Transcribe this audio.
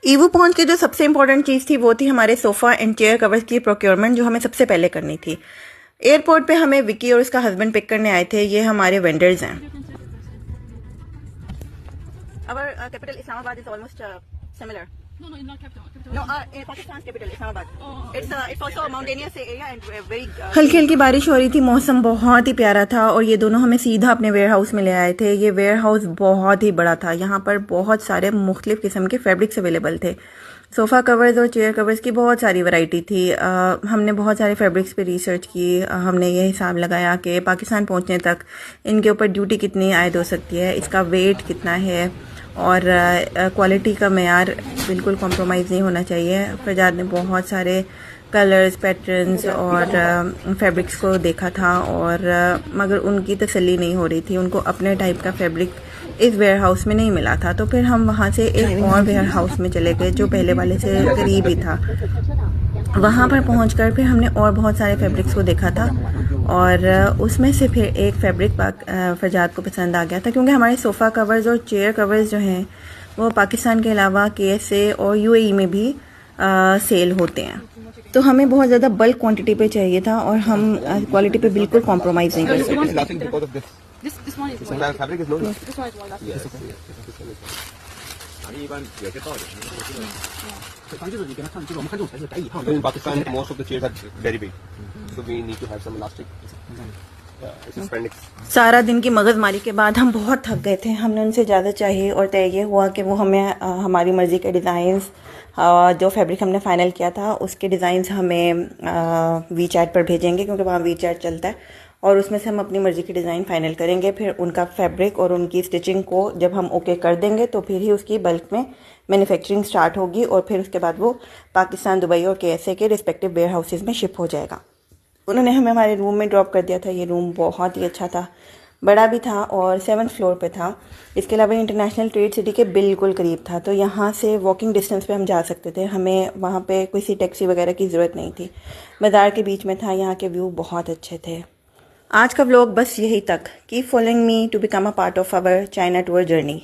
Yiwu पहुंच के जो सबसे इम्पोर्टेंट चीज़ थी वो थी हमारे सोफ़ा एंड चेयर कवर्स की प्रोक्योरमेंट, जो हमें सबसे पहले करनी थी। एयरपोर्ट पे हमें विकी और उसका हस्बैंड पिक करने आए थे। ये हमारे वेंडर्स हैं। Our capital Islamabad is almost similar. No, it's not capital. No, Pakistan's capital Islamabad. It's also a mountainous area and very. हल्की हल्की बारिश हो रही थी, मौसम बहुत ही प्यारा था और ये दोनों हमें सीधा अपने वेयर हाउस में ले आए थे। ये वेयर हाउस बहुत ही बड़ा था। यहाँ पर बहुत सारे मुख्तलिफ किस्म के फैब्रिक्स अवेलेबल थे। सोफ़ा कवर्स और चेयर कवर्स की बहुत सारी वैरायटी थी। हमने बहुत सारे फैब्रिक्स पे रिसर्च की। हमने ये हिसाब लगाया कि पाकिस्तान पहुँचने तक इनके ऊपर ड्यूटी कितनी आयद हो सकती है, इसका वेट कितना है और क्वालिटी का मेयार बिल्कुल कॉम्प्रोमाइज़ नहीं होना चाहिए। फरजाद ने बहुत सारे कलर्स, पैटर्न्स और फैब्रिक्स को देखा था और मगर उनकी तसल्ली नहीं हो रही थी। उनको अपने टाइप का फैब्रिक इस वेयर हाउस में नहीं मिला था, तो फिर हम वहाँ से एक और वेयर हाउस में चले गए जो पहले वाले से करीब ही था। वहाँ पर पहुंचकर फिर हमने और बहुत सारे फैब्रिक्स को देखा था और उसमें से फिर एक फैब्रिक फरजाद को पसंद आ गया था, क्योंकि हमारे सोफ़ा कवर्स और चेयर कवर्स जो हैं वो पाकिस्तान के अलावा KSA और UAE में भी सेल होते हैं। तो हमें बहुत ज़्यादा बल्क क्वांटिटी पे चाहिए था और हम क्वालिटी पे बिल्कुल कॉम्प्रोमाइज़ नहीं कर सकते। This one is one. Sometimes fabric is low. This one is one. Yes. 一般有些道理。反正就是你给他看这个，我们看这种材质白蚁套。In Pakistan, most of the chairs are very big, so we need to have some elastic. It's a spandex. सारा दिन की मगजमारी के बाद हम बहुत थक गए थे। हमने उनसे इजाज़त चाहिए और तय ये हुआ कि वो हमें हमारी मर्ज़ी के डिज़ाइंस, जो फैब्रिक हमने फ़ाइनल किया था उसके डिज़ाइंस हमें WeChat पर भेजेंगे, क्योंकि वहाँ WeChat चलता है और उसमें से हम अपनी मर्ज़ी की डिज़ाइन फ़ाइनल करेंगे। फिर उनका फैब्रिक और उनकी स्टिचिंग को जब हम ओके कर देंगे तो फिर ही उसकी बल्क में मैन्युफैक्चरिंग स्टार्ट होगी और फिर उसके बाद वो पाकिस्तान, दुबई और KSA के रिस्पेक्टिव वेयर हाउसेस में शिप हो जाएगा। उन्होंने हमें हमारे रूम में ड्रॉप कर दिया था। ये रूम बहुत ही अच्छा था, बड़ा भी था और 7th फ्लोर पे था। इसके अलावा इंटरनेशनल ट्रेड सिटी के बिल्कुल करीब था, तो यहाँ से वॉकिंग डिस्टेंस पे हम जा सकते थे। हमें वहाँ पे किसी टैक्सी वगैरह की ज़रूरत नहीं थी। बाज़ार के बीच में था। यहाँ के व्यू बहुत अच्छे थे। आज का व्लॉग बस यही तक। Keep following me to become a part of our China tour journey.